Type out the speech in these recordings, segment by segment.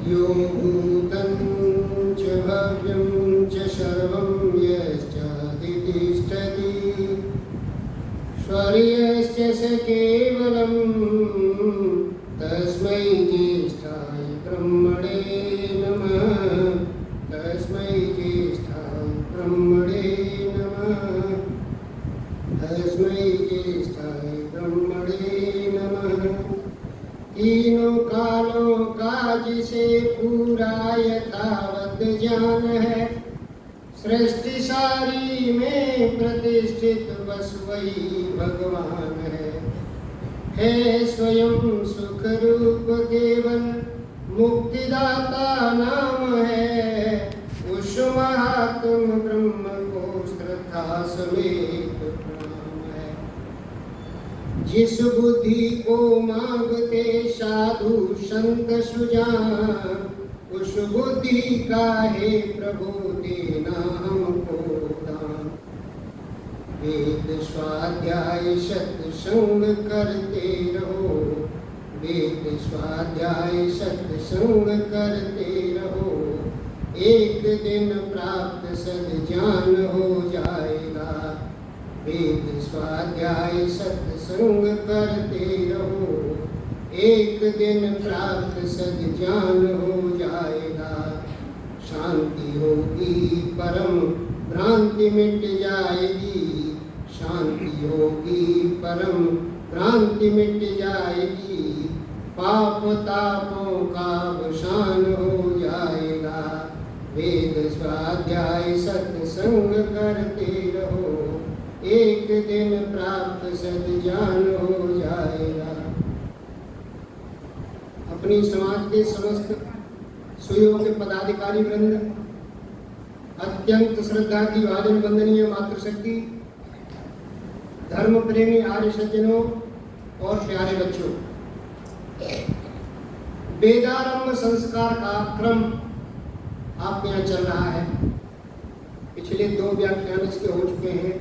यो भूतं च भव्यं च सर्वं यश्चादितिष्ठति स्वर्यश्च स केवलं तस्मै ज्येष्ठाय ब्रह्मणे नमः। तस्मै ज्येष्ठाय ब्रह्मणे नमः। तस्मै ज्येष्ठाय ब्रह्मणे नमः। तीनों कालों का जिसे पूरा यथावत ज्ञान है, सृष्टि सारी में प्रतिष्ठित बस वही भगवान है स्वयं सुख रूप केवल मुक्तिदाता नाम है। उस महात्म ब्रह्म को श्रद्धा समेत प्रणाम है। जिस बुद्धि को मांगते साधु संत सुजान, उस बुद्धि का हे प्रभु देना हमको दान। वेद स्वाध्याय सत्संग करते रहो, वेद स्वाध्याय सत्संग करते रहो, एक दिन प्राप्त सद्ज्ञान हो जाएगा। वेद स्वाध्याय सत्संग करते रहो, एक दिन प्राप्त सद्ज्ञान हो जाएगा। शांति होगी परम भ्रांति मिट जाएगी, शांति होगी परम भ्रांति मिट जाएगी। पाप तापों का अवसान हो जाएगा। वेद स्वाध्याय सत्संग करते रहो, एक दिन प्राप्त सद्ज्ञान हो जाएगा। अपनी समाज के समस्त सुयोग्य पदाधिकारी वृंद, अत्यंत श्रद्धा की भाजन वंदनीय मातृशक्ति, धर्म प्रेमी आर्य सज्जनों और प्यारे बच्चों, वेदारंभ संस्कार का क्रम आप यहाँ चल रहा है। पिछले 2 व्याख्यान इसके हो चुके हैं।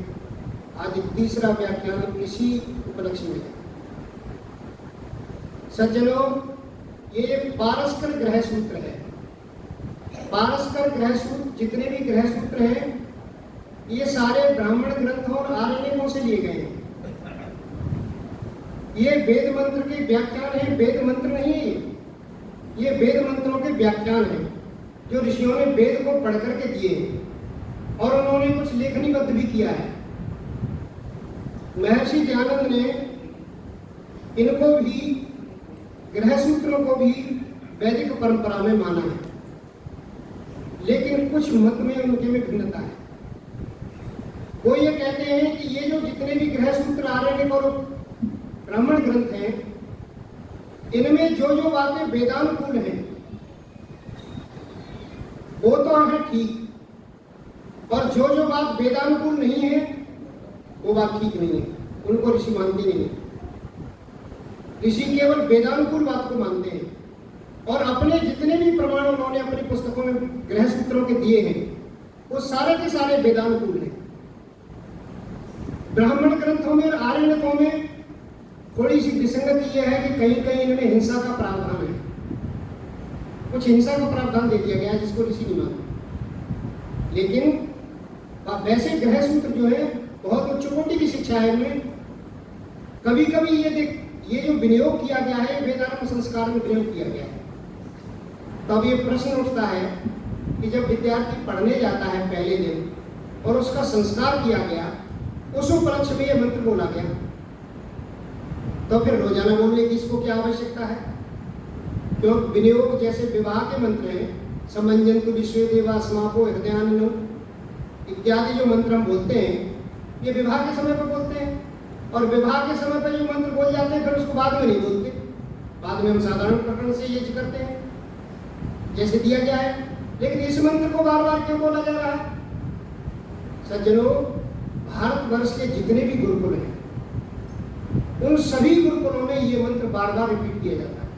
आज तीसरा व्याख्यान इसी उपलक्ष्य में है। सज्जनों, ये पारस्कर ग्रह सूत्र है। पारस्कर ग्रह सूत्र, जितने भी ग्रह सूत्र हैं, ये सारे ब्राह्मण ग्रंथों और आरण्यकों से लिए गए हैं। ये वेद मंत्र के व्याख्यान है, वेद मंत्र नहीं है। ये वेद मंत्रों के व्याख्यान है जो ऋषियों ने वेद को पढ़ करके दिए हैं और उन्होंने कुछ लेखनीबद्ध भी किया है। महर्षि दयानंद ने इनको भी, ग्रह सूत्रों को भी वैदिक परंपरा में माना है, लेकिन कुछ मत में उनके में भिन्नता है। वो ये कहते हैं कि ये जो जितने भी ग्रह सूत्र आरण्यक और ब्राह्मण ग्रंथ हैं, इनमें जो जो बातें वेदानुकूल हैं वो तो है ठीक, और जो जो बात वेदानुकूल नहीं है वो बात ठीक नहीं है। उनको ऋषि मानते नहीं है। ऋषि केवल वेदानुकूल बात को मानते हैं और अपने जितने भी प्रमाण उन्होंने अपनी पुस्तकों में ग्रह सूत्रों के दिए हैं वो सारे के सारे वेदानुकूल हैं। ब्राह्मण ग्रंथों में और आरण्यकों में थोड़ी सी विसंगति यह है कि कहीं कहीं इनमें हिंसा का प्रावधान है। कुछ हिंसा का प्रावधान दे दिया गया है जिसको ऋषि नहीं मानते। लेकिन वैसे ग्रह सूत्र जो है बहुत उच्च कोटि की शिक्षा है इनमें। कभी कभी ये जो विनियोग किया गया है, वेदांत संस्कार में विनियोग किया गया है। तब ये प्रश्न उठता है कि जब विद्यार्थी पढ़ने जाता है पहले दिन और उसका संस्कार किया गया, उस उपलक्ष्य में ये मंत्र बोला गया, तो फिर रोजाना बोलने की इसको क्या आवश्यकता है? क्यों विनियोग जैसे विवाह के मंत्र हैं, समंजंतु विश्वे देवा समापो हृदयाननो इत्यादि जो मंत्र हम बोलते हैं, ये विवाह के समय पर बोलते हैं। और विवाह के समय पर जो मंत्र बोल जाते हैं फिर उसको बाद में नहीं बोलते। बाद में हम साधारण प्रकरण से ये करते हैं जैसे दिया गया है। लेकिन इस मंत्र को बार बार क्यों बोला जा रहा है? सज्जनों, भारतवर्ष के जितने भी गुरुकुल हैं, उन सभी गुरुकुलों में ये मंत्र बार बार रिपीट किया जाता है।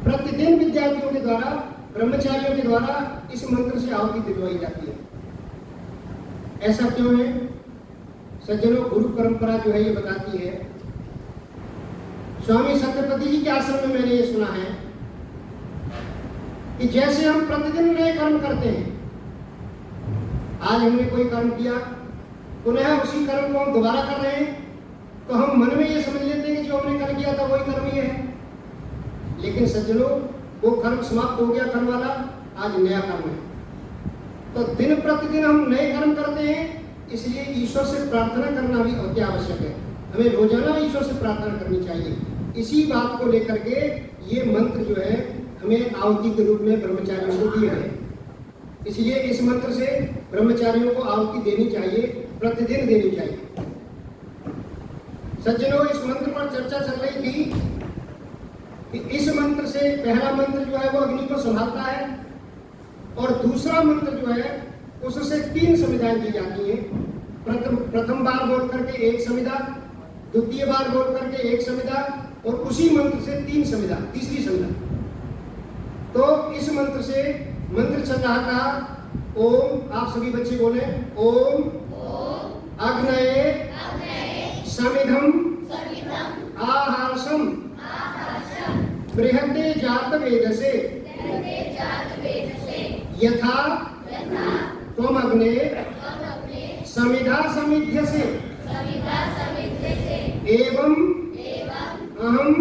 प्रतिदिन विद्यार्थियों के द्वारा, ब्रह्मचारियों के द्वारा इस मंत्र से आहुति दिलवाई जाती है। ऐसा क्यों है? सज्जनों, गुरु परंपरा जो है ये बताती है। स्वामी सत्यपति जी के आश्रम में मैंने ये सुना है कि जैसे हम प्रतिदिन नए कर्म करते हैं, आज हमने कोई कर्म किया, पुनः उसी कर्म को हम दोबारा कर रहे हैं, तो हम मन में ये समझ लेते हैं कि जो हमने कर्म किया था वही कर्म ये है। लेकिन सज्जनों, वो कर्म समाप्त हो गया, कर्म वाला, आज नया कर्म है। तो दिन प्रतिदिन हम नए कर्म करते हैं, इसलिए ईश्वर से प्रार्थना करना भी अति आवश्यक है। हमें रोजाना ईश्वर से प्रार्थना करनी चाहिए। इसी बात को लेकर के ये मंत्र जो है हमें आहुति के रूप में ब्रह्मचारियों को दिया है। इसलिए इस मंत्र से ब्रह्मचारियों को आहुति देनी चाहिए, प्रतिदिन देनी चाहिए। सज्जनों, इस मंत्र पर चर्चा चल रही थी कि इस मंत्र से पहला मंत्र जो है वो अग्नि को संभालता है, और दूसरा मंत्र जो है उससे 3 संविधाएं दी जाती हैं। प्रथम बार बोल करके 1 संविधा, द्वितीय बार बोल करके 1 संविधा, और उसी मंत्र से 3 संविधा, तीसरी संविधा। तो इस मंत्र से मंत्र चल रहा था ओम, आप सभी बच्चे बोले ओम अग्नये समिधम आहारसम बृहते जात वेदसे यथा त्वम अग्ने समिधा समिध्यसे एवं अहम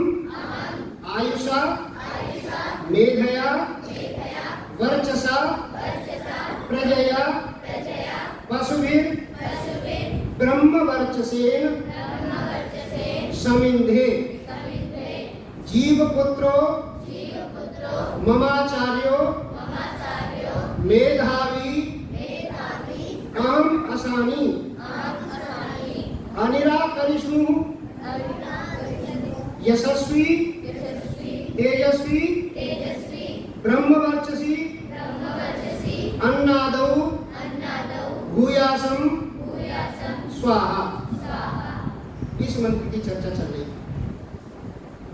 आयुषा मेधया वर्चसा प्रजया पशुभिर ब्रह्म वर्चसेन समिन्धे जीवपुत्रो ममाचार्यो मेधावी अहम असानी अनिराकरिष्णु यशस्वी तेजस्वी ब्रह्मवर्चसी अन्नादौ भूयासम स्वाहा। इस मंत्र की चर्चा चल रही है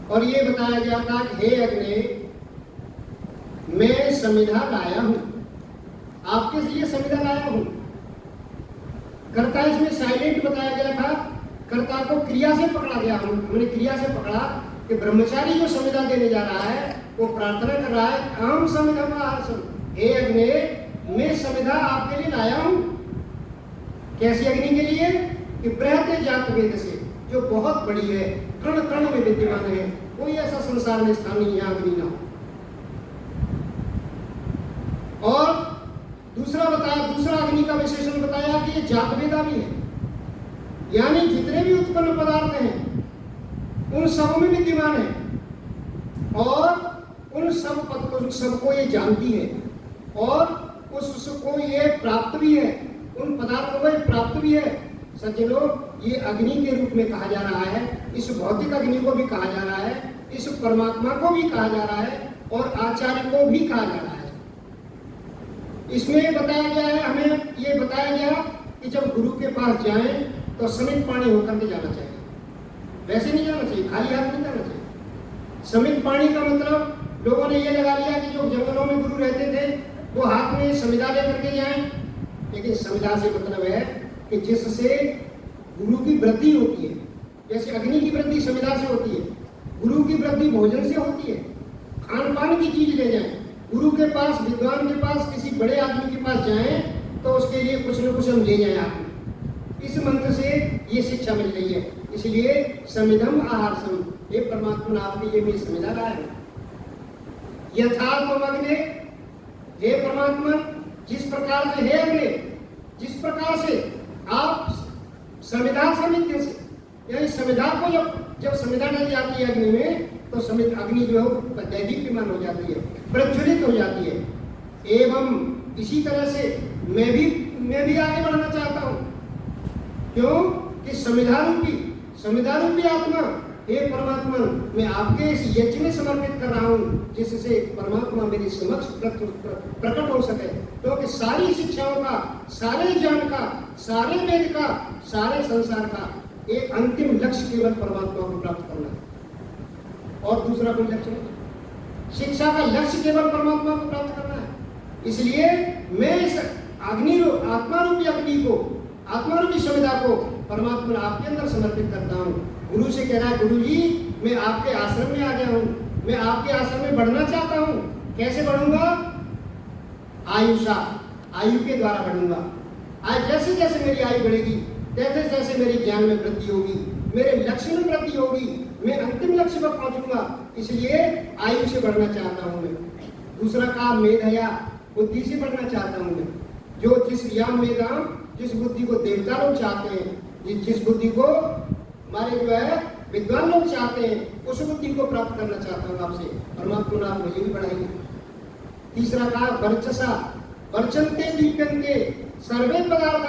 और ये बताया गया था कि हे अग्नि, मैं समिधा लाया हूं, आपके लिए समिधा लाया हूं। कर्ता इसमें साइलेंट बताया गया था, कर्ता को क्रिया से पकड़ा गया। हमने क्रिया से पकड़ा कि ब्रह्मचारी जो समिधा देने जा रहा है वो प्रार्थना कर रहा है अहम समिधा आसन, हे अग्नि, मैं समिधा आपके लिए लाया हूं। कैसी अग्नि के लिए? कि बृहते जात वेद से, जो बहुत बड़ी है, कण कण में विद्यमान है, कोई ऐसा संसार में स्थान नहीं है अग्नि ना। और दूसरा बताया, दूसरा अग्नि का विशेषण बताया कि ये जात वेदा भी है, यानी जितने भी उत्पन्न पदार्थ हैं उन सब में विद्यमान है और उन सबको ये जानती है और उसको ये प्राप्त भी है, उन पदार्थों को ये प्राप्त भी है। सज्जनों, ये अग्नि के रूप में कहा जा रहा है, इस भौतिक अग्नि को भी कहा जा रहा है, इस परमात्मा को भी कहा जा रहा है और आचार्य को भी कहा जा रहा है। इसमें बताया गया है, हमें ये बताया गया कि जब गुरु के पास जाएं तो समित पानी होकर के जाना चाहिए, वैसे नहीं जाना चाहिए, खाली हाथ नहीं जाना चाहिए। समित पानी का मतलब लोगों ने ये लगा लिया कि जो जंगलों में गुरु रहते थे वो हाथ में समिधा लेकर के जाएं, लेकिन समिधा से मतलब है कि जिससे गुरु की वृद्धि होती है। जैसे अग्नि की वृद्धि समिधा से होती है, गुरु की वृद्धि भोजन से होती है। खान पान की चीज ले जाएं, गुरु के पास, विद्वान के पास, किसी बड़े आदमी के पास जाएं तो उसके लिए कुछ न कुछ हम ले जाएं। आप इस मंत्र से ये शिक्षा मिल रही है। इसलिए समिधम आहारसम, हे परमात्मा, आपने ये मेरी समिधा लाया है। यथा तुम अग्नि, हे परमात्मा, जिस प्रकार से, हे अग्नि, जिस प्रकार से आप समिधा समिध्य से, यानी समिधा को जब समिधा डल जाती है अग्नि में तो समित अग्नि जो है दैदीप्यमान हो जाती है, प्रज्वलित हो जाती है। एवं इसी तरह से मैं भी आगे बढ़ना चाहता हूं। क्यों? कि समिधा रूपी आत्मा, हे परमात्मा, मैं आपके इस यज्ञ में समर्पित कर रहा हूं जिससे परमात्मा मेरे समक्ष प्रकट हो सके। क्योंकि सारी शिक्षाओं का, सारे ज्ञान का, सारे वेद का, सारे संसार का एक अंतिम लक्ष्य केवल परमात्मा को प्राप्त करना है और दूसरा कोई लक्ष्य नहीं। शिक्षा का लक्ष्य केवल परमात्मा को प्राप्त करना है। इसलिए मैं इस आत्मा रूपी अग्नि को, आत्मा रूपी समिधा को परमात्मा आपके अंदर समर्पित करता हूँ। गुरु से कह रहा है, गुरु जी, मैं आपके आश्रम में आ गया हूँ, मैं आपके आश्रम में बढ़ना चाहता हूँ कैसे बढ़ूंगा? आयुषा, आयु के द्वारा बढ़ूंगा। आज जैसे जैसे मेरी आयु बढ़ेगी, जैसे जैसे मेरे ज्ञान में वृद्धि होगी, मेरे लक्ष्य में वृद्धि होगी, मैं अंतिम लक्ष्य पर पहुंचूंगा। इसलिए आयु से बढ़ना चाहता हूं मैं। दूसरा काम मेधया, बुद्धि से बढ़ना चाहता हूं मैं। जो जिस याम मेधाम, जिस बुद्धि को देवता लोग चाहते हैं, जिस बुद्धि को हमारे जो है विद्वान लोग चाहते हैं, उस बुद्धि को प्राप्त करना चाहता हूँ आपसे। परमात्मा ने आप मुझे भी बढ़ाएंगे। तीसरा कहा वर्चसा, वर्चनते दीप्यन्ते सर्वे पदार्थ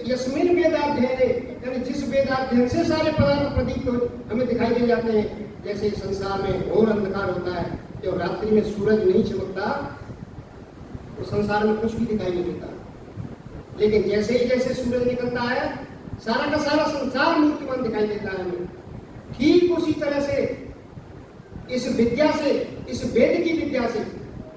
यस्मिन वेदाध्ययने, यानी जिस वेदाध्ययन से सारे पदार्थ प्रदीप्त हो हमें दिखाई दे जाते हैं। जैसे संसार में घोर अंधकार होता है, जब रात्रि में सूरज नहीं चमकता तो संसार में कुछ भी दिखाई नहीं देता, लेकिन जैसे ही जैसे सूरज निकलता है सारा का सारा संसार मूर्तिमान दिखाई देता है हमें। ठीक उसी तरह से इस विद्या से, इस वेद की विद्या से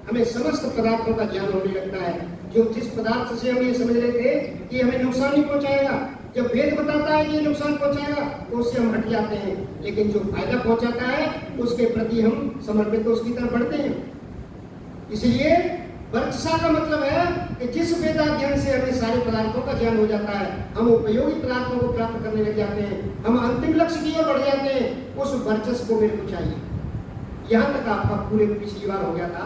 हमें समस्त पदार्थों का ज्ञान होने लगता है। जो जिस पदार्थ से हम ये समझ रहे थे कि हमें नुकसान नहीं पहुंचाएगा, जब वेद बताता है कि ये नुकसान पहुंचाएगा तो उससे हम हट जाते हैं, लेकिन जो फायदा पहुंचाता है उसके प्रति हम समर्पित तो उसकी तरफ बढ़ते हैं। इसलिए वर्चसा का मतलब है कि जिस वेदाध्ययन से हमें सारे पदार्थों का ज्ञान हो जाता है, हम उपयोगी पदार्थों को प्राप्त करने लग जाते हैं, हम अंतिम लक्ष्य की ओर बढ़ जाते हैं, उस वर्चस को मेरे को चाहिए। यहां तक आपका पूरे पिछली बार हो गया था।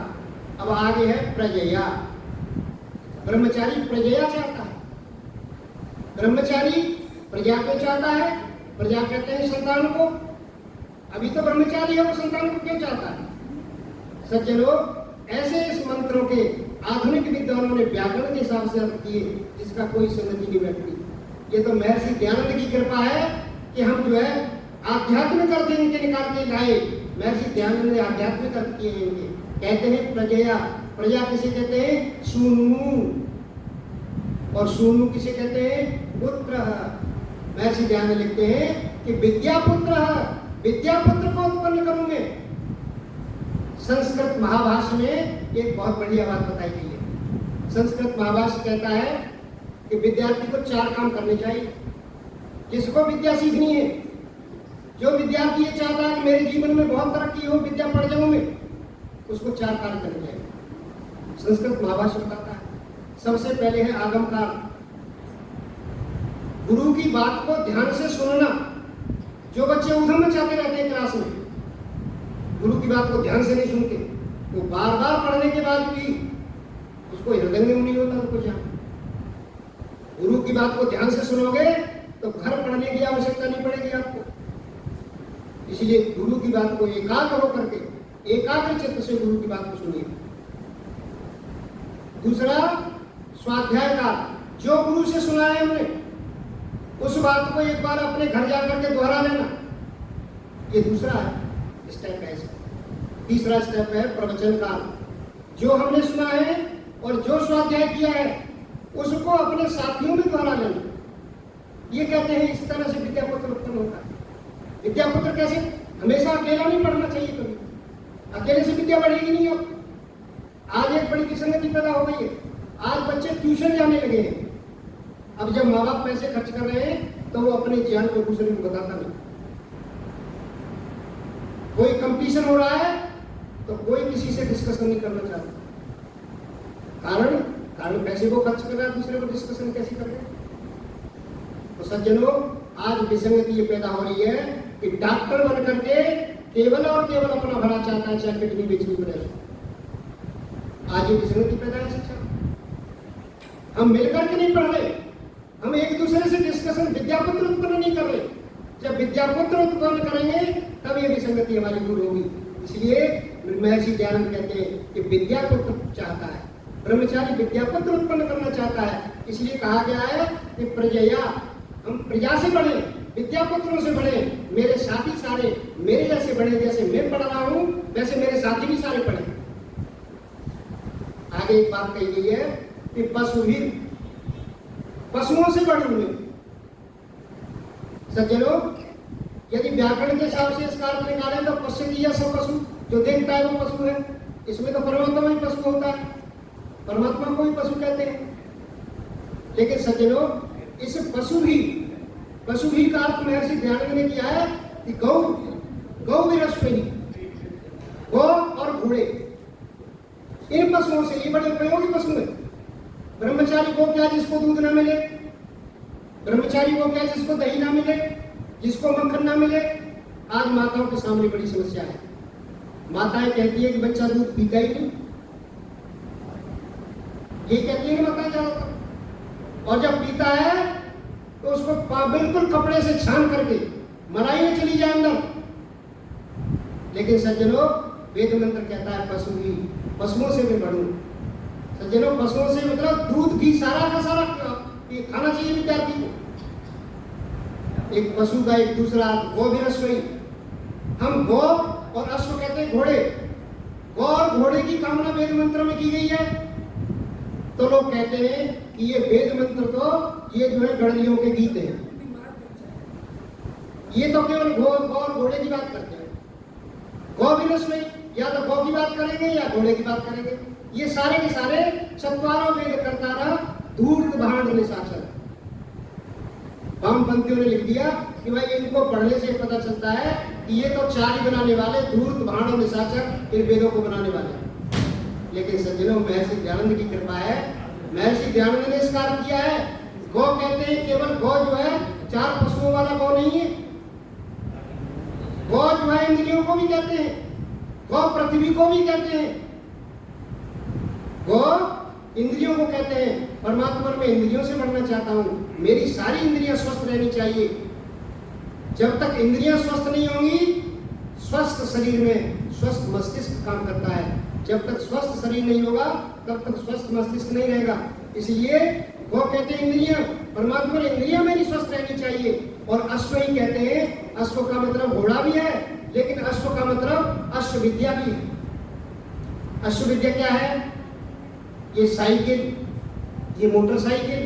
अब आगे है प्रजया। ब्रह्मचारी प्रजया चाहता है। ब्रह्मचारी प्रजा को चाहता है। प्रजा कहते हैं संतान को। अभी तो ब्रह्मचारी है, वो संतान को क्यों चाहता है? सज्जनों, ऐसे इस मंत्रों के आधुनिक विद्वानों ने व्याकरण के हिसाब से अर्थ किए जिसका कोई संगति नहीं बैठती। ये तो महर्षि दयानंद की कृपा है कि हम जो है आध्यात्मिक अर्थ इनके निकाल के लाए। महर्षि दयानंद ने आध्यात्मिक अर्थ किए हैं इनके। कहते हैं प्रजया, प्रजा किसे कहते हैं? सूनु। और सूनु किसे कहते हैं? पुत्र। महर्षि दयानंद लिखते हैं कि विद्यापुत्र, विद्यापुत्र को उत्पन्न करूंगे। संस्कृत महाभाष्य में एक बहुत बढ़िया बात बताई गई है। संस्कृत महाभाष्य कहता है कि विद्यार्थी को 4 काम करने चाहिए। जिसको विद्या सीखनी है, जो विद्यार्थी ये चाहता है कि मेरे जीवन में बहुत तरक्की हो, विद्या पढ़ जाऊं मैं, उसको 4 कार्य करने चाहिए। संस्कृत महाभाष्य बताता है। सबसे पहले है आगम काल, गुरु की बात को ध्यान से सुनना। जो बच्चे उधम मचाते रहते हैं क्लास में, गुरु की बात को ध्यान से नहीं सुनते, वो बार बार पढ़ने के बाद भी उसको हृदय में नहीं होता उनको ज्ञान। गुरु की बात को ध्यान से सुनोगे तो घर पढ़ने की आवश्यकता नहीं पड़ेगी आपको। इसलिए गुरु की बात को एकाग्र होकर के, एकाग्र चित्त से गुरु की बात को सुनिए। दूसरा स्वाध्याय का, जो गुरु से सुना है हमने उस बात को एक बार अपने घर जाकर के दोहरा लेना। ये दूसरा स्टेप है। तीसरा स्टेप है प्रवचन का, जो हमने सुना है और जो स्वाध्याय किया है उसको अपने साथियों में दोहरा लेना। ये कहते हैं इस तरह से विद्यापुत्र उत्पन्न होता है। विद्यापुत्र कैसे? हमेशा अकेला नहीं पढ़ना चाहिए, कभी अकेले से विद्या बढ़ेगी नहीं। अब आज एक बड़ी विसंगति पैदा हो गई है। आज बच्चे ट्यूशन जाने लगे हैं। अब जब माँ बाप पैसे खर्च कर रहे हैं तो वो अपने ज्ञान को दूसरे को बताता नहीं। कोई कंपटीशन हो रहा है तो कोई किसी से डिस्कशन नहीं करना चाहता। कारण पैसे को खर्च कर रहा है, दूसरे को डिस्कशन कैसे कर रहे हैं? तो सज्जनों, आज विसंगति ये पैदा हो रही है कि डॉक्टर बन करके केवल और केवल अपना भला चाहता है, चाहे किडनी बेचनी पड़े। आज ये विसंगति पैदा है शिक्षा। हम मिलकर के नहीं पढ़ रहे, हम एक दूसरे से डिस्कशन, विद्यापुत्र उत्पन्न नहीं कर रहे। जब विद्यापुत्र उत्पन्न करेंगे तब ये विसंगति हमारी दूर होगी। इसलिए महर्षि दयानंद कहते हैं कि विद्यापुत्र चाहता है, ब्रह्मचारी विद्यापुत्र उत्पन्न करना चाहता है। इसलिए कहा गया है कि प्रजया, हम प्रजा से बढ़े, विद्यापुत्रों से बढ़े। मेरे साथी सारे मेरे जैसे बढ़े, जैसे मैं पढ़ रहा हूं वैसे मेरे साथी भी सारे पढ़े। आगे एक बात कही गई है कि पशुओं से बढ़ूंगे। सज्जनों, यदि व्याकरण के हिसाब से इसका अर्थ निकालें तो पश्चिम सब पशु, जो देखता है वो पशु है। इसमें तो परमात्मा ही पशु होता है, परमात्मा को ही पशु कहते हैं। लेकिन सज्जनों, इस पशु भी का अर्थ महर्षि दयानंद ने किया है कि गौ विरश्विनी, गौ और घोड़े। इन पशुओं से, ये बड़े उपयोगी पशु है। ब्रह्मचारी को क्या जिसको दूध ना मिले, ब्रह्मचारी को क्या जिसको दही ना मिले, जिसको मक्खन ना मिले। आज माताओं के सामने बड़ी समस्या है। माताएं कहती है कि बच्चा दूध पीता ही नहीं, ये कहती है कि माताएं ज्यादातर, और जब पीता है तो उसको बिल्कुल कपड़े से छान करके मलाई में चली जाए अंदर। लेकिन सज्जनों, वेद मंत्र कहता है पशु ही, पशुओं से भी बढ़ूं। सज्जनों, पशुओं से मतलब दूध घी सारा का सारा खाना चाहिए विद्यार्थी को। एक पशु का एक दूसरा गौ भी अश्वई। हम गौ और अश्व कहते हैं घोड़े। गौ और घोड़े की कामना वेद मंत्र में की गई है। तो लोग कहते हैं कि ये वेद मंत्र तो ये जो है गणियों के गीत हैं, ये तो केवल गौ और घोड़े की बात करते हैं। गौ भी अश्वई, या तो गौ की बात करेंगे या घोड़े की बात करेंगे। ये सारे के सारे चत्वारों वेद कर्तारा धूर्त भांड निशाचर। वामपंथियों ने लिख दिया कि भाई इनको पढ़ने से पता चलता है कि ये तो चार ही बनाने वाले, धूर्त भांड और निशाचर, इन वेदों को बनाने वाले। लेकिन सज्जनों, महर्षि दयानंद की कृपा है, महर्षि दयानंद ने इसका अर्थ किया है। गौ कहते हैं केवल गौ जो है चार पशुओं वाला गौ नहीं है। गौ जो है इंद्रियों को भी कहते हैं, गौ पृथ्वी को भी कहते हैं। गौ इंद्रियों को कहते हैं। परमात्मा में इंद्रियों से बढ़ना चाहता हूं, मेरी सारी इंद्रियां स्वस्थ रहनी चाहिए। जब तक इंद्रियां स्वस्थ नहीं होंगी, स्वस्थ शरीर में स्वस्थ मस्तिष्क काम करता है। जब तक स्वस्थ शरीर नहीं होगा तब तक स्वस्थ मस्तिष्क नहीं रहेगा। इसलिए वो कहते हैं इंद्रियां, परमात्मा ने इंद्रियां मेरी स्वस्थ रहनी चाहिए। और अश्व ही कहते हैं, अश्व का मतलब घोड़ा भी है, लेकिन अश्व का मतलब अश्व विद्या भी है। अश्व विद्या क्या है? ये साइकिल, ये मोटरसाइकिल,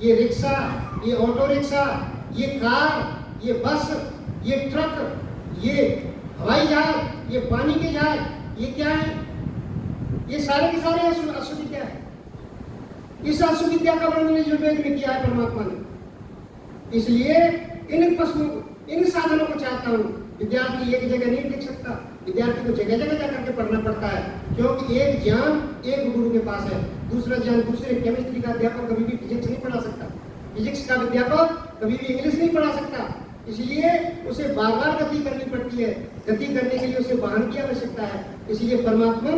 ये रिक्शा, ये ऑटो रिक्शा, ये कार, ये बस, ये ट्रक, ये हवाई जहाज, ये पानी के जहाज, ये क्या है? ये सारे के सारे अश्व विद्या है। इस अश्व विद्या का वर्णन यजुर्वेद में किया है परमात्मा ने। इसलिए इन पशुओं, इन साधनों को चाहता हूँ। विद्यार्थी एक जगह नहीं टिक सकता, विद्यार्थी को जगह जगह जाकर के पढ़ना पड़ता है, क्योंकि एक ज्ञान एक गुरु के पास है, दूसरा ज्ञान दूसरे। केमिस्ट्री का अध्यापक कभी भी फिजिक्स नहीं पढ़ा सकता, फिजिक्स का अध्यापक कभी भी इंग्लिश नहीं पढ़ा सकता। इसलिए उसे बार बार गति करनी पड़ती है। गति करने के लिए उसे वाहन की आवश्यकता है। इसलिए परमात्मा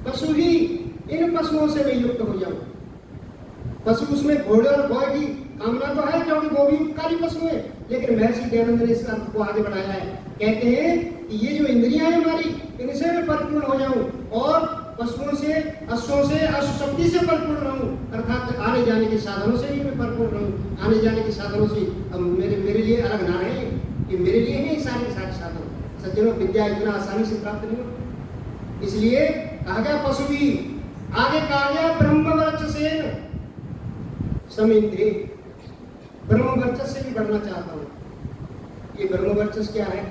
पशु ही, इन पशुओं से मैं युक्त हो जाऊं। पशु, उसमें घोड़े और गौ की कामना तो है, क्योंकि वो भी उपकारी पशु है। लेकिन महर्षि दयानंद ने इस अर्थ को आगे बढ़ाया है। कहते हैं कि ये जो इंद्रियां हैं हमारी, इनसे मैं परिपूर्ण हो जाऊं और पशुओं से, अश्वों से, अश्व शक्ति से परिपूर्ण रहूं, अर्थात आने जाने के साधनों से भी मैं परिपूर्ण रहूं। आने जाने के साधनों से अब मेरे लिए अलग ना रहे, कि मेरे लिए ही सारे के सारे साधन। सज्जनों, विद्या इतना आसानी से प्राप्त नहीं होती। इसलिए कहा गया पशु भी, आगे कहा गया ब्रह्मवर्चसेन समिंद्रिय। ब्रह्मवर्चस से भी बढ़ना चाहता हूँ। ये ब्रह्मवर्चस क्या है?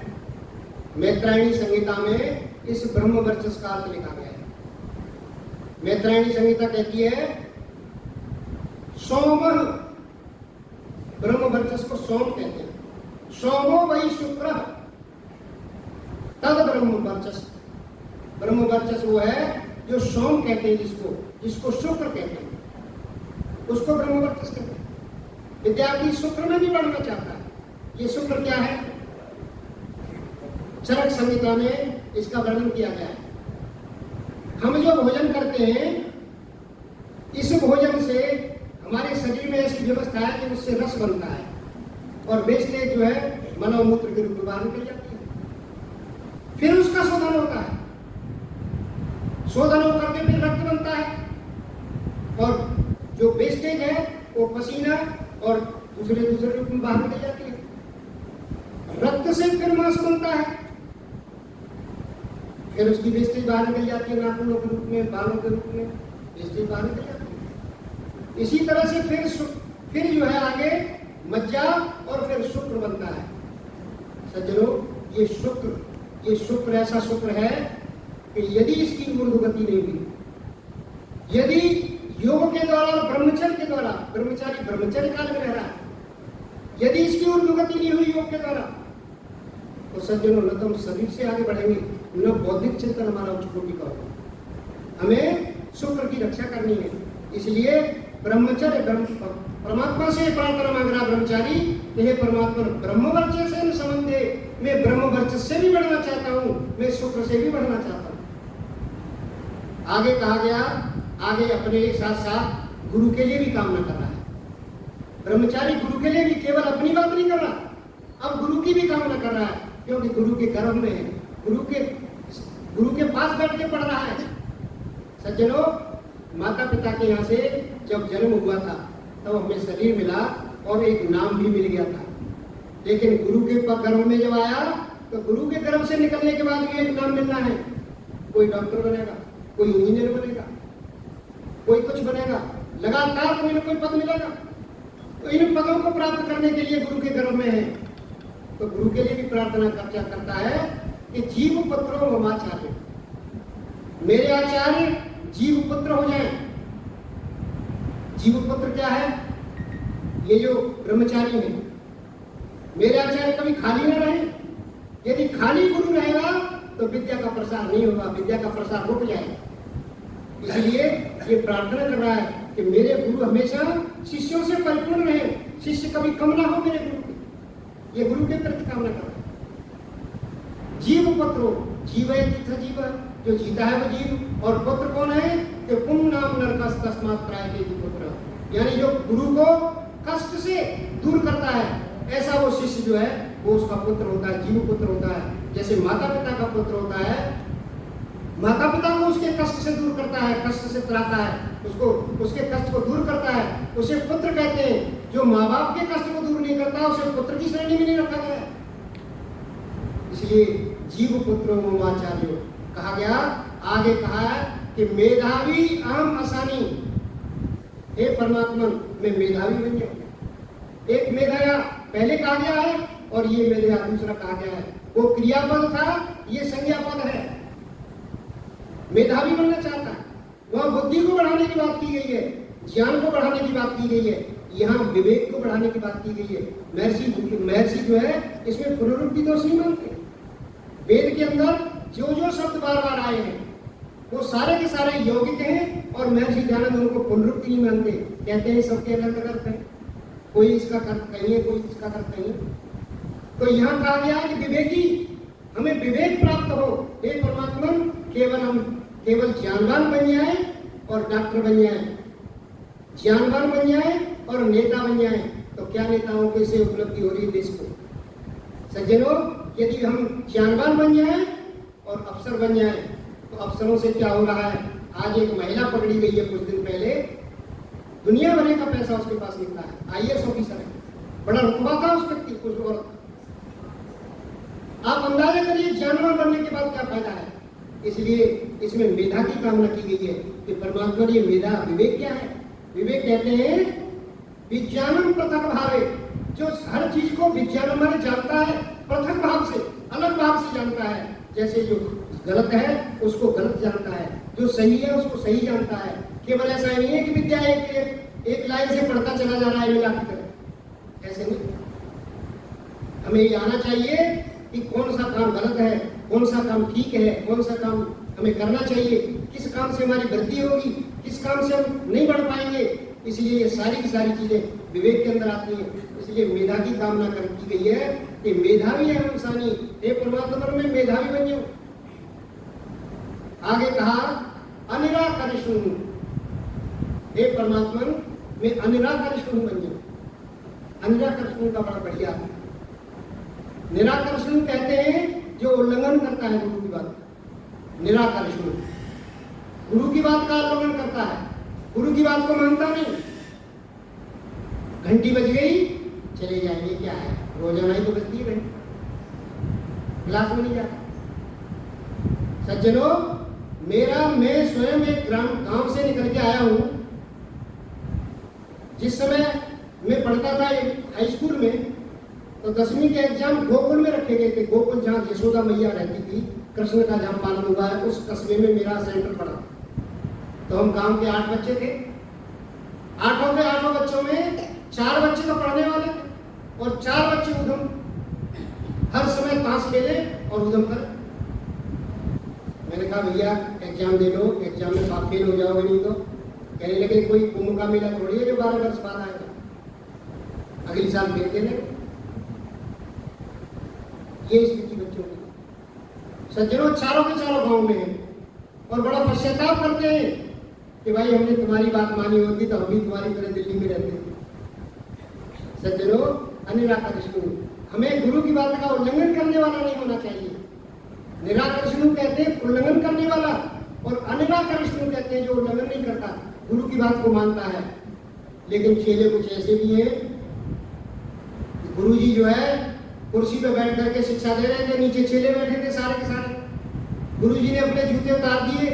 मैत्रायणी संहिता में इस ब्रह्मवर्चस का अर्थ लिखा गया है। मैत्रायणी संहिता कहती है सोम, ब्रह्मवर्चस को सोम कहते हैं। सोमो वही शुक्र तद ब्रह्मवर्चस। ब्रह्मवर्चस वो है जो सोम कहते हैं, जिसको शुक्र कहते हैं, उसको ब्रह्मवर्चस कहते हैं। विद्यार्थी शुक्र में भी बढ़ना चाहता है। ये शुक्र क्या है? चरक संहिता में इसका वर्णन किया गया है। हम जो भोजन करते हैं, इस भोजन से हमारे शरीर में ऐसी व्यवस्था है कि उससे रस बनता है और वेस्टेज जो है मनोमूत्र के रूप में बाहर निकल जाती है। फिर उसका शोधन होता है, शोधन होकर के फिर रक्त बनता है, और जो वेस्टेज है वो पसीना और दूसरे रूप में बाहर निकल जाती है। रक्त से फिर मांस बनता है, फिर उसकी वेस्टेज बाहर निकल जाती है, नाखूनों के रूप में, बालों के रूप में वेस्टेज बाहर निकल जाती है। इसी तरह से फिर जो है आगे मज्जा और फिर शुक्र बनता है। सज्जनों, ये शुक्र ऐसा शुक्र है कि यदि इसकी ऊर्ध्वगति नहीं हुई, यदि योग के द्वारा और ब्रह्मचर्य के द्वारा, ब्रह्मचारी ब्रह्मचर्य काल में रह रहा है, यदि इसकी ऊर्ध्वगति नहीं हुई योग के द्वारा, तो सज्जनों न तो हम शरीर से आगे बढ़ेंगे, न बौद्धिक चिंतन हमारा उच्च कोटि का होगा। हमें शुक्र की रक्षा करनी है। इसलिए ब्रह्मचर्य परमात्मा से प्रार्थना मांग रहा ब्रह्मचारी, हे परमात्मा ब्रह्मवर्चस्व से न संबंधे, मैं ब्रह्मवर्चस्व से भी बढ़ना चाहता हूँ, मैं शुक्र से भी बढ़ना चाहता हूँ। आगे कहा गया, आगे अपने साथ साथ गुरु के लिए भी कामना कर रहा है। ब्रह्मचारी गुरु के लिए भी केवल अपनी बात नहीं कर रहा, अब गुरु की भी कामना कर रहा है, क्योंकि गुरु के गर्भ में है, गुरु के पास बैठ के पढ़ रहा है। सज्जनों, माता पिता के यहाँ से जब जन्म हुआ था तब हमें शरीर मिला और एक नाम भी मिल गया था, लेकिन गुरु के गर्भ में जब आया तो गुरु के गर्भ से निकलने के बाद भी एक नाम मिलना है। कोई डॉक्टर बनेगा, कोई इंजीनियर बनेगा, कोई कुछ बनेगा, लगातार कोई ना कोई पद मिलेगा। तो इन पदों को प्राप्त करने के लिए गुरु के गर्भ में है, तो गुरु के लिए भी प्रार्थना करता है कि जीव पुत्रो ममाचार्य, मेरे आचार्य जीव पुत्र हो जाए। जीव पुत्र क्या है? ये जो ब्रह्मचारी है, मेरे आचार्य कभी खाली न रहे। यदि खाली गुरु रहेगा तो विद्या का प्रसार नहीं होगा, विद्या का प्रसार रुक जाएगा। इसलिए ये प्रार्थना कर रहा है कि मेरे गुरु हमेशा शिष्यों से परिपूर्ण रहे, शिष्य कभी कम ना हो मेरे गुरु के। ये गुरु के प्रति कामना कर रहा है। जीव पुत्रो, जीव है जीव, जो जीता है वो जीव, और पुत्र कौन है? कि पुम नाम नरकस तस्मात् त्रायते पुत्र, यानी जो गुरु को कष्ट से दूर करता है, ऐसा वो शिष्य जो है वो उसका पुत्र होता है, जीव पुत्र होता है। जैसे माता पिता का पुत्र होता है, माता पिता को उसके कष्ट से दूर करता है, कष्ट से त्राता है, उसको उसके कष्ट को दूर करता है, उसे पुत्र कहते हैं। जो माँ बाप के कष्ट को दूर नहीं करता उसे पुत्र की श्रेणी में नहीं रखा गया। इसलिए जीव पुत्रो ममाचार्यो कहा गया। आगे कहा है कि मेधावी अहम असानी, हे परमात्मा मैं मेधावी बन जाऊं। एक मेधाया पहले कहा गया है और ये मेधाया दूसरा कहा गया है। वो क्रियापद था, ये संज्ञा पद है। मेधावी बनना चाहता है, वहां बुद्धि को बढ़ाने की बात की गई है, ज्ञान को बढ़ाने की बात की गई है, यहाँ विवेक को बढ़ाने की बात की गई है। महर्षि जो है इसमें पुनरुक्ति दोष नहीं मानते। वेद के अंदर जो जो शब्द बार बार आए हैं वो सारे के सारे यौगिक हैं, और महर्षि दयानंद उनको पुनरुक्ति नहीं मानते, कहते हैं सबके अलग अलग अर्थ है, कोई इसका अर्थ कहीं है, कोई इसका अर्थ कहीं। तो यहाँ कहा गया है कि विवेकी, हमें विवेक प्राप्त हो। हे परमात्मा, केवल ज्ञानवान बन जाए और डॉक्टर बन जाए, ज्ञानवान बन जाए और नेता बन जाए, तो क्या नेताओं को इससे उपलब्धि हो रही है देश को। सज्जनों, यदि हम ज्ञानवान बन जाए और अफसर बन जाए तो अफसरों से क्या हो रहा है? आज एक महिला पकड़ी गई है कुछ दिन पहले, दुनिया भर का पैसा उसके पास निकला है, IAS ऑफिसर है, बड़ा रुतबा था उस व्यक्ति को। आप अंदाजा करिए ज्ञानवान बनने के बाद क्या फायदा है। इसलिए इसमें मेधा की कामना की गई है कि परमात्मा ने मेधा, विवेक क्या है? विवेक कहते हैं विज्ञानम पृथक भावे, जो हर चीज को विज्ञान माने जानता है, पृथक भाव से, अलग भाव से जानता है। जैसे जो गलत है उसको गलत जानता है, जो सही है उसको सही जानता है। केवल ऐसा नहीं है कि विद्या एक लाइन से पढ़ता चला जा रहा है मिला की तरह, ऐसे नहीं। हमें ये आना चाहिए कि कौन सा काम गलत है, कौन सा काम ठीक है, कौन सा काम हमें करना चाहिए, किस काम से हमारी वृद्धि होगी, किस काम से हम नहीं बढ़ पाएंगे। इसलिए ये सारी की सारी चीजें विवेक के अंदर आती हैं। इसलिए मेधा की कामना की गई है कि मेधावी है इंसानी, हे परमात्मा में मेधावी बन जाऊं। आगे कहा अनिराकरिष्णु, हे परमात्मा मैं अनिराकरिष्णु बन जाऊं। अनिराकरिष्णु का बड़ा बढ़िया, निराकर्षण कहते हैं जो उल्लंघन करता है गुरु की बात। निराकर्षण गुरु की बात का उल्लंघन करता है, गुरु की बात को मानता नहीं। घंटी बज गई चले जाएंगे, क्या है, रोजाना ही तो बजती है घंटी, क्लास में नहीं जाता। सज्जनों, मैं स्वयं एक गांव से निकल के आया हूं। जिस समय मैं पढ़ता था हाई स्कूल में, तो 10वीं के एग्जाम गोकुल में रखे गए थे। गोकुल जहाँ यशोदा मैया रहती थी, कृष्ण का जहाँ पालन हुआ है, उस कस्बे में मेरा सेंटर पड़ा। तो हम गांव के 8 बच्चे थे। 8 बच्चों में 4 बच्चे तो पढ़ने वाले थे और 4 बच्चे उधम, हर समय ताश खेले और उधम करे। मैंने कहा भैया एग्जाम दे लो, एग्जाम में आप फेल हो जाओगे नहीं तो। कहने लगे कोई कुंभ का मेला थोड़ी है जो 12 वर्ष बाद आएगा, अगले साल फिर देने। ये स्थिति बच्चों की। सज्जनों चारों के चारों गांव में है और बड़ा पश्चाताप करते हैं कि भाई हमने तुम्हारी बात मानी होती तो हम भी तुम्हारी तरह दिल्ली में रहते। सज्जनों अनिराकर्षणु, हमें गुरु की बात का उल्लंघन करने वाला नहीं होना चाहिए। निराकर्षणु कहते हैं उल्लंघन करने वाला, और अनिराकर्षणु कहते हैं जो उल्लंघन नहीं करता, गुरु की बात को मानता है। लेकिन चेले कुछ ऐसे भी हैं, गुरु जी जो है कुर्सी पे बैठ करके शिक्षा दे रहे थे, नीचे चेले बैठे थे सारे के सारे। गुरु जी ने अपने जूते उतार दिए।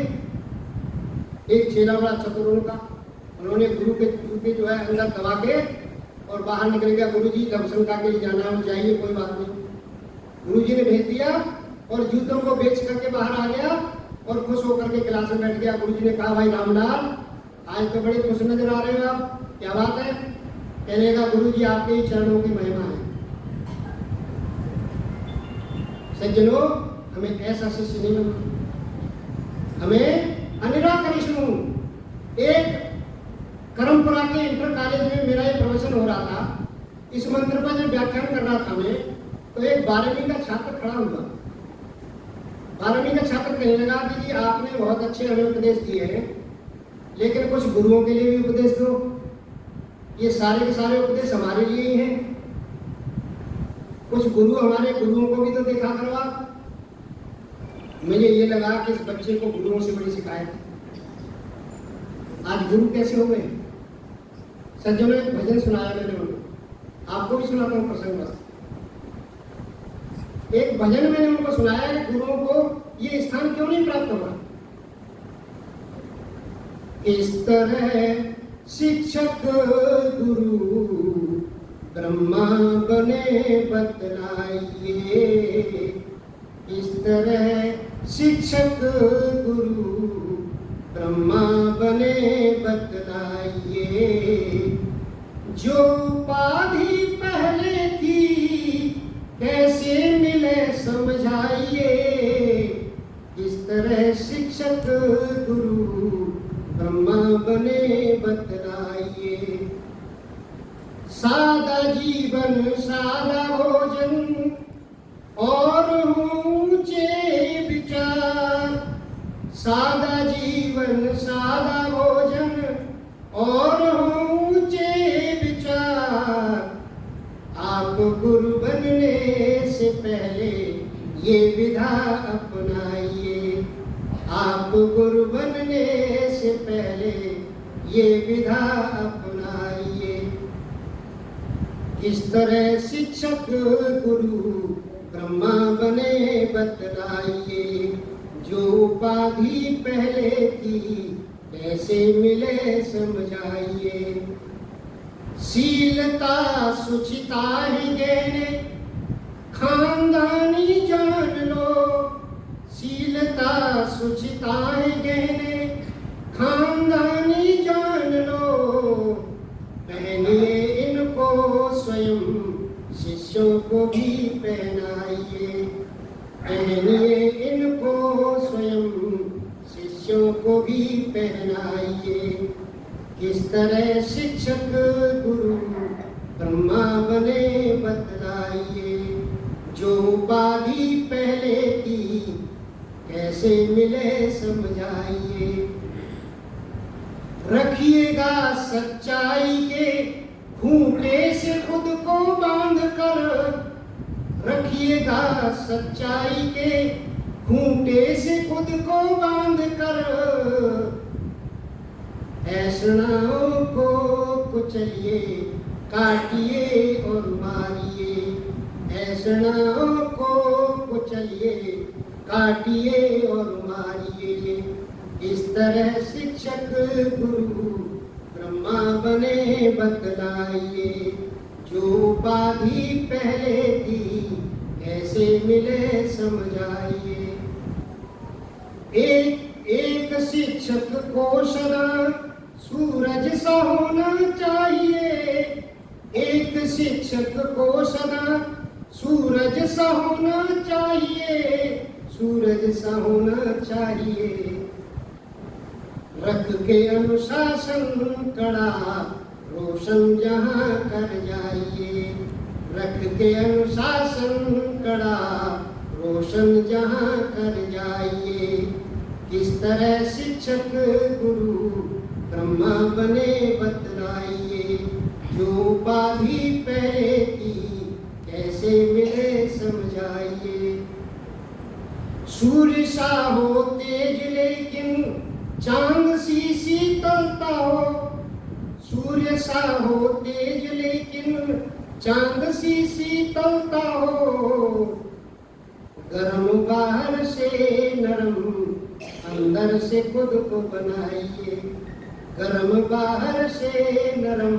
एक चेला बड़ा चतुर उनका, उन्होंने गुरु के जूते जो है अंदर दबा के और बाहर निकल गया। गुरु जी लवशंका के लिए जाना है, चाहिए कोई बात नहीं। गुरु जी ने भेज दिया और जूतों को बेच करके बाहर आ गया और खुश होकर के क्लास में बैठ गया। गुरु जी ने कहा भाई रामलाल आज तो बड़े खुश नजर आ रहे हो आप, क्या बात है? कहने का गुरु जी आपके ही चरणों की महिमा है। सज्जनों हमें ऐसा शिष्य नहीं बनना, हमें अनिराकर्षणु। एक करमपुरा के इंटर कॉलेज में मेरा एक प्रवचन हो रहा था, इस मंत्र पर जब व्याख्यान कर रहा था मैं, तो एक 12वीं का छात्र खड़ा हुआ। 12वीं का छात्र कहने लगा कि जी आपने बहुत अच्छे हमें उपदेश दिए हैं, लेकिन कुछ गुरुओं के लिए भी उपदेश दो। ये सारे के सारे उपदेश हमारे लिए ही हैं, कुछ गुरु हमारे गुरुओं को भी तो देखा करो आप। मुझे ये लगा कि इस बच्चे को गुरुओं से बड़ी शिकायत है। आज गुरु कैसे हो गए? सज्जनों एक भजन सुनाया मैंने उनको, आपको भी सुनाता हूँ प्रसंग बस। एक भजन मैंने उनको सुनाया कि गुरुओं को ये स्थान क्यों नहीं प्राप्त हुआ। इस तरह शिक्षक गुरु ब्रह्मा बने बतलाइए, इस तरह शिक्षक गुरु ब्रह्मा बने बतलाइए। जो उपाधि पहले थी कैसे मिले समझाइए, इस तरह शिक्षक गुरु ब्रह्मा बने बतलाइए। सादा जीवन सादा भोजन और ऊंचे विचार, सादा जीवन सादा भोजन और ऊंचे विचार। आप गुरु बनने से पहले ये विधा अपनाइए, आप गुरु बनने से पहले ये विधा अपनाइए। किस तरह शिक्षक गुरु ब्रह्मा बने बतलाइए, जो उपाधि पहले थी कैसे मिले समझाइए। शीलता सुचिता ही गहने खानदानी जान लो, शीलता सुचिता ही गहने खानदानी जान लो। पहनिए इनको स्वयं शिष्यों को भी पहनाइए, पहनिए इनको स्वयं शिष्यों को भी पहनाइए। किस तरह शिक्षक गुरु ब्रह्मा बने बतलाइए, जो उपाधि पहले की कैसे मिले समझाइए। रखिएगा सच्चाई के खूंटे से खुद को बांध कर, रखिएगा सच्चाई के खूंटे से खुद को बांध कर। ऐसणाओं को कुचलिए काटिए और मारिए, ऐसणाओं को कुचलिए काटिए और मारिए। इस तरह शिक्षक गुरु ब्रह्मा बने बतलाइए, जो उपाधि पहले थी कैसे मिले समझाइए। एक शिक्षक को सदा सूरज सा होना चाहिए, एक शिक्षक को सदा सूरज सा होना चाहिए। सूरज सा होना चाहिए, रख के अनुशासन कड़ा, रोशन जहां कर जाइए। रख के अनुशासन कड़ा, रोशन जहां कर जाइए। किस तरह शिक्षक गुरु ब्रह्मा बने बतलाइए, जो उपाधि पहले की कैसे मिले समझाइए। सूर्य सा हो तेज लेकिन चांद सी शीतलता हो, सूर्य सा हो तेज लेकिन चांद सी शीतलता हो। गर्म बाहर से नरम, अंदर से खुद को बनाइए। गर्म बाहर से नरम,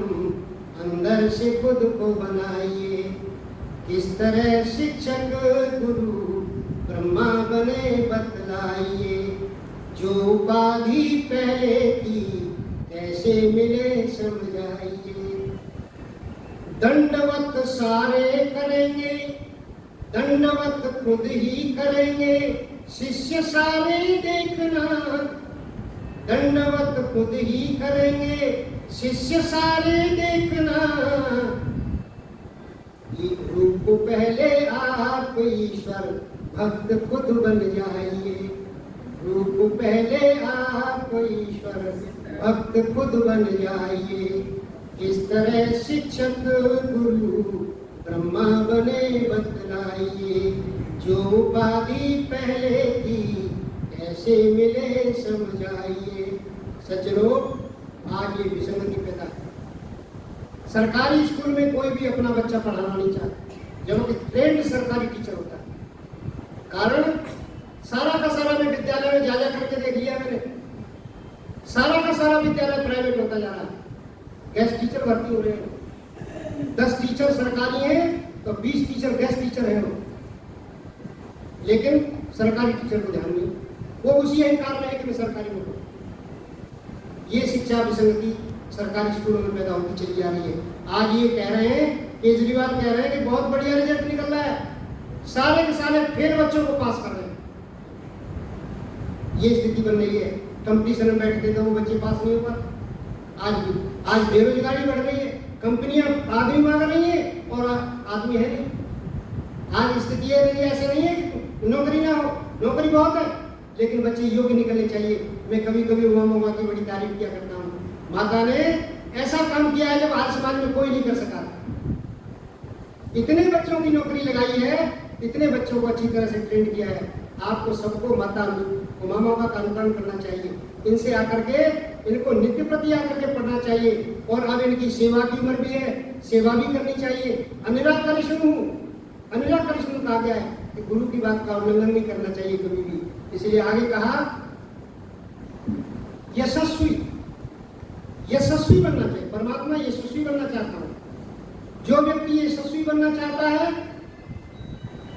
अंदर से खुद को बनाइए। किस तरह शिक्षक गुरु ब्रह्मा बने बतलाइए, जो उपाधि पहले की कैसे मिले समझाइए। दंडवत सारे करेंगे, दंडवत खुद ही करेंगे, शिष्य सारे देखना। दंडवत खुद ही करेंगे, शिष्य सारे देखना। रूप पहले आप ईश्वर भक्त खुद बन जाइए। रूप पहले आप ईश्वर भक्त खुद बन जाइए। इस तरह शिक्षक गुरु ब्रह्मा बने बतलाइए, जो उपाधि पहले की कैसे मिले समझाइए। सज्जनों, आज ये विसंगति पैदा है। सरकारी स्कूल में कोई भी अपना बच्चा पढ़ाना नहीं चाहता, जबकि ट्रेंड सरकारी टीचर होता है। कारण सारा का सारा मैं विद्यालय में जा करके देख लिया मैंने, सारा का सारा विद्यालय प्राइवेट होता जा रहा है। गेस्ट टीचर भर्ती हो रहे हैं, 10 टीचर सरकारी हैं तो 20 टीचर गेस्ट टीचर हैं, लेकिन सरकारी टीचर को ध्यान नहीं। वो उसी अहंकार में है कि मैं सरकारी में हूँ। ये शिक्षा विसंगति सरकारी स्कूलों में पैदा होती चली जा रही है। आज ये कह रहे हैं, केजरीवाल कह रहे हैं कि बहुत बढ़िया रिजल्ट निकल रहा है, सारे के सारे फेल बच्चों को पास कर रहे हैं। ये स्थिति बन रही है। कंपटीशन में बैठते तो वो बच्चे पास नहीं हो पाते। आज बेरोजगारी बढ़ रही है, कंपनियां आदमी मांग रही है और आदमी है नहीं। आज स्थिति ऐसे नहीं है कि नौकरी ना हो, नौकरी बहुत है, लेकिन बच्चे योग्य निकलने चाहिए। मैं कभी कभी उमा की बड़ी तारीफ किया करता हूँ। माता ने ऐसा काम किया है जब आज समाज में कोई नहीं कर सका। इतने बच्चों की नौकरी लगाई है, इतने बच्चों को अच्छी तरह से ट्रेन किया है। आपको सबको माता उमा का अनुकरण करना चाहिए। इनसे आकर के इनको नित्य प्रति आकर के पढ़ना चाहिए। और अब इनकी सेवा की उम्र भी है, सेवा भी करनी चाहिए। अनिराकरी शुरू कहा गया है कि गुरु की बात का उल्लंघन नहीं करना चाहिए कभी भी। इसलिए आगे कहा यशस्वी बनना चाहिए। परमात्मा यशस्वी बनना चाहता हूँ। जो व्यक्ति यशस्वी बनना चाहता है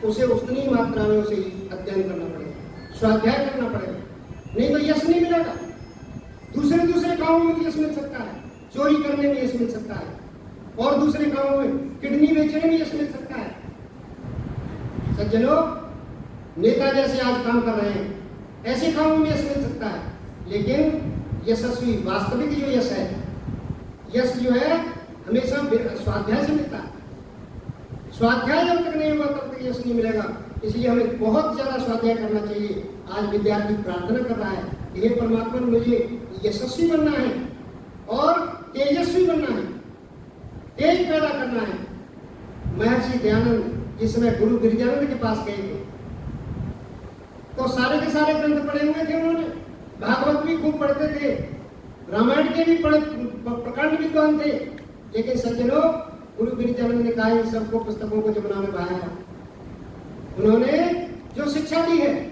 उसे उतनी मात्रा में उसे अध्ययन करना पड़ेगा, स्वाध्याय करना पड़ेगा, नहीं तो यश नहीं मिलेगा। दूसरे कामों में यश मिल सकता है, चोरी करने में यश मिल सकता है, और दूसरे कामों में किडनी बेचने में यश मिल सकता है। सज्जनों, नेता जैसे आज काम कर रहे हैं, ऐसे कामों में यश मिल सकता है, लेकिन यशस्वी वास्तविक जो यश है, यश जो है हमेशा स्वाध्याय से मिलता है। स्वाध्याय जब तक नहीं होगा तब तक यश नहीं मिलेगा। इसलिए हमें बहुत ज्यादा स्वाध्याय करना चाहिए। आज विद्यार्थी प्रार्थना कर रहा है, हे परमात्मा मुझे यशस्वी बनना है और तेजस्वी बनना है, तेज पैदा करना है। महर्षि दयानंद जिस समय गुरु गिरिजानंद के पास गए थे तो सारे के सारे ग्रंथ पढ़े हुए थे उन्होंने, भागवत भी खूब पढ़ते थे, रामायण के भी प्रकांड विद्वान थे। लेकिन सज्जनों, गुरु गिरिजानंद ने कहा इन सबको पुस्तकों को जमुना में बहाया। उन्होंने जो शिक्षा दी है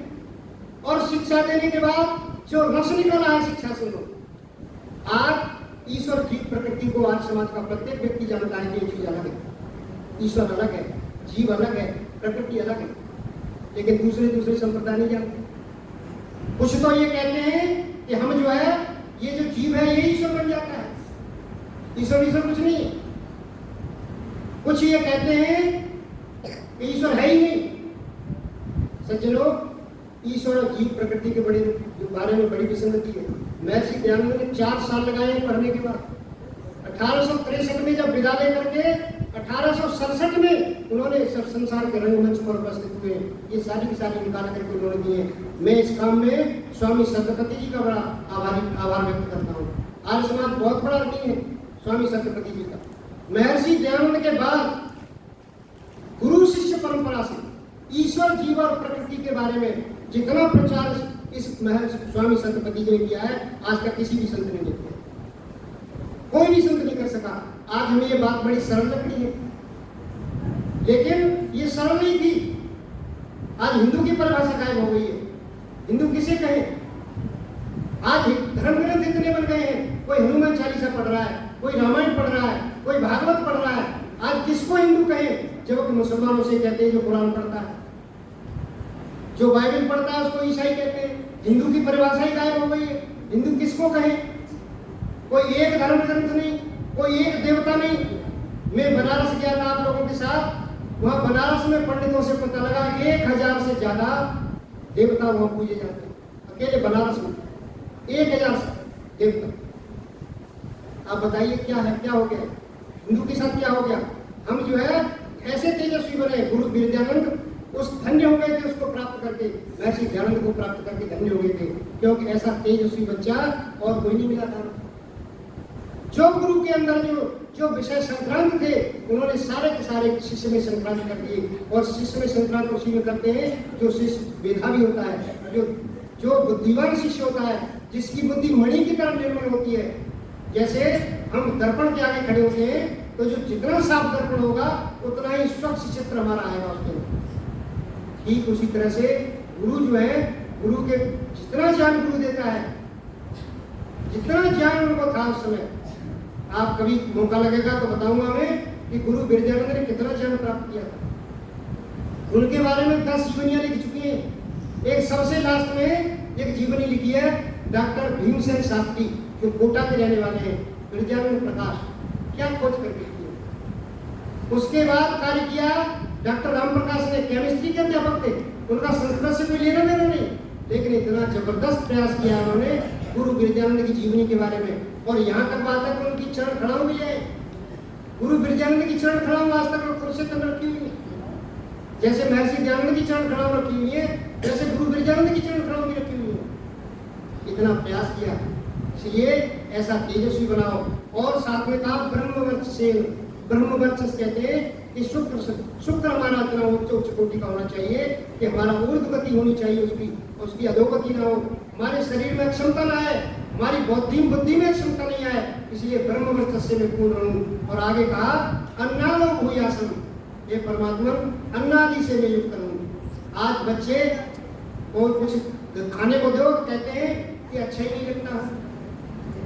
और शिक्षा देने के बाद जो रस निकला है शिक्षा से, आज ईश्वर की प्रकृति को आज समाज का प्रत्येक व्यक्ति जानता है कि ये चीज अलग है। ईश्वर अलग है, जीव अलग है, प्रकृति अलग है, लेकिन दूसरे संप्रदाय नहीं जानते। कुछ तो ये कहते हैं कि हम जो है, ये जो जीव है ये ईश्वर बन जाता है। ईश्वर कुछ नहीं। कुछ ये कहते हैं कि ईश्वर है ही नहीं। सज्जनों, ईश्वर और जीव प्रकृति के बारे में बड़ी विसंगति है। महर्षि दयानंद ने 4 साल लगाए पढ़ने के बाद 1863 में जब विदा लेकर के 1867 में उन्होंने संसार के रंगमंच पर उपस्थित हुए। ये सारी की सारी निकाल करके उन्होंने दिए। मैं इस काम में स्वामी सत्यपति जी का बड़ा आभार व्यक्त करता हूँ। आर्य समाज बहुत बड़ा ऋणी है स्वामी सत्यपति जी का। महर्षि दयानंद के बाद गुरु शिष्य परंपरा से ईश्वर जीव और प्रकृति के बारे में जितना प्रचार इस महर्षि स्वामी सत्यपति जी ने किया है, आज तक किसी भी संत ने नहीं किया, कोई भी संत नहीं कर सका। आज हमें ये बात बड़ी सरल लग रही है, लेकिन ये सरल नहीं थी। आज हिंदू की परिभाषा गायब हो गई है। हिंदू किसे कहे? आज धर्म ग्रंथ इतने बन गए हैं, कोई हनुमान चालीसा पढ़ रहा है, कोई रामायण पढ़ रहा है, कोई भागवत पढ़ रहा है। आज किसको हिंदू कहे? जबकि मुसलमानों से कहते हैं जो कुरान पढ़ता है, जो बाइबल पढ़ता है उसको ईसाई कहते हैं। हिंदू की परिभाषा ही गायब हो गई है। हिंदू किसको कहे? कोई एक धर्म ग्रंथ नहीं, कोई एक देवता नहीं। मैं बनारस गया था आप लोगों के साथ। वहां बनारस में पंडितों से पता लगा 1000 से ज्यादा देवता वहां पूजे जाते हैं। अकेले बनारस में 1000 से देवता। आप बताइए क्या है, क्या हो गया हिंदू के साथ, क्या हो गया? हम जो है ऐसे तेजस्वी बने। गुरु विद्यानंद उस धन्य हो गए थे उसको प्राप्त करके, महर्षि दयानंद को प्राप्त करके धन्य हो गए थे, क्योंकि ऐसा तेजस्वी बच्चा और कोई नहीं मिला था। जो गुरु के अंदर जो विषय संक्रांत थे, उन्होंने सारे के सारे शिष्य में संक्रांत कर दिए। और शिष्य में संक्रांत उसी में करते हैं जो शिष्य मेधावी होता है, जो बुद्धिमान शिष्य होता है, जिसकी बुद्धि मणि की तरह निर्मल होती है। जैसे हम दर्पण के आगे खड़े होते हैं तो जो जितना साफ दर्पण होगा उतना ही स्वच्छ चित्र हमारा आएगा उसके अंदर। ठीक उसी तरह से गुरु जो है, गुरु के जितना ज्ञान गुरु देता है, जितना ज्ञान उनको था उस समय, आप कभी मौका लगेगा तो बताऊंगा मैं कि गुरु विद्यानंद ने कितना ज्ञान प्राप्त किया था। उनके बारे में 10 जीवनियां लिख चुकी हैं। एक सबसे लास्ट में एक जीवनी लिखी है डॉक्टर भीमसेन शास्त्री, जो कोटा के रहने वाले हैं, विद्यानंद प्रकाश। क्या खोज करके की। उसके बाद कार्य किया डॉक्टर राम प्रकाश ने, केमिस्ट्री के अध्यापक थे। उनका संस्कृत से कोई लेना देना नहीं, लेकिन इतना जबरदस्त प्रयास किया उन्होंने गुरु विद्यानंद की जीवनी के बारे में। और यहाँ तक बात है कि उनकी चरण खड़ाऊ भी है। गुरु विद्यानंद की चरण खड़ाऊ आज तक कुर्सी तक रखी हुई है। जैसे महर्षि दयानंद की चरण खड़ाऊ रखी हुई है, जैसे गुरु विद्यानंद की चरण खड़ाऊ भी रखी हुई है। इतना प्रयास किया, इसलिए ऐसा तेजस्वी बनाओ। और साथ में कहा ब्रह्मवर्चस कहते हैं कि शुक्र हमारा इतना उच्च कोटि का होना चाहिए कि हमारा ऊर्ध्व गति होनी चाहिए, उसकी अधोगति ना हो। हमारे शरीर में क्षमता ना आए, हमारी बुद्धि में क्षमता नहीं आए, इसलिए ब्रह्मवर्चस्य में पूर्ण रहूं। और आगे कहा अन्नालो भूयासम, ये परमात्मा अन्नादि से मैं युक्त रहूं। आज बच्चे को कुछ खाने को दो तो कहते हैं कि अच्छा ही नहीं लगता,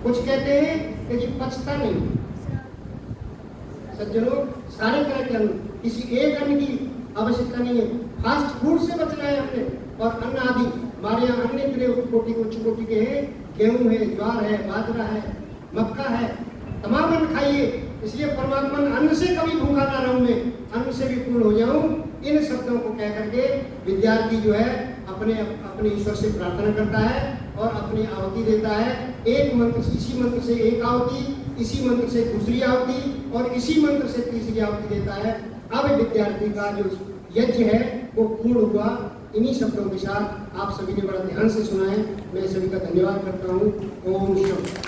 कुछ कहते हैं कि जी पचता नहीं। सज्जनों, सारे तरह के अन्न, किसी एक अन्न की आवश्यकता नहीं है। फास्ट फूड से बचना है हमने। और अन्न आदि हमारे यहाँ अन्य कोटि उच्च कोटि के हैं, गेहूं है, ज्वार है, बाजरा है, मक्का है, तमाम अन्न खाइए। इसलिए परमात्मा अन्न से कभी भूखा ना रहूं, मैं अन्न से भी पूर्ण हो जाऊं। इन शब्दों को कह करके विद्यार्थी जो है अपने ईश्वर से प्रार्थना करता है और अपनी आहुति देता है। एक मंत्र, इसी मंत्र से एक आहुति, इसी मंत्र से दूसरी आहुति और इसी मंत्र से तीसरी आहुति देता है। अब विद्यार्थी का जो यज्ञ है वो पूर्ण हुआ। इन्हीं शब्दों के साथ आप सभी ने बड़ा ध्यान से सुना है। मैं सभी का धन्यवाद करता हूँ। ओम शांति।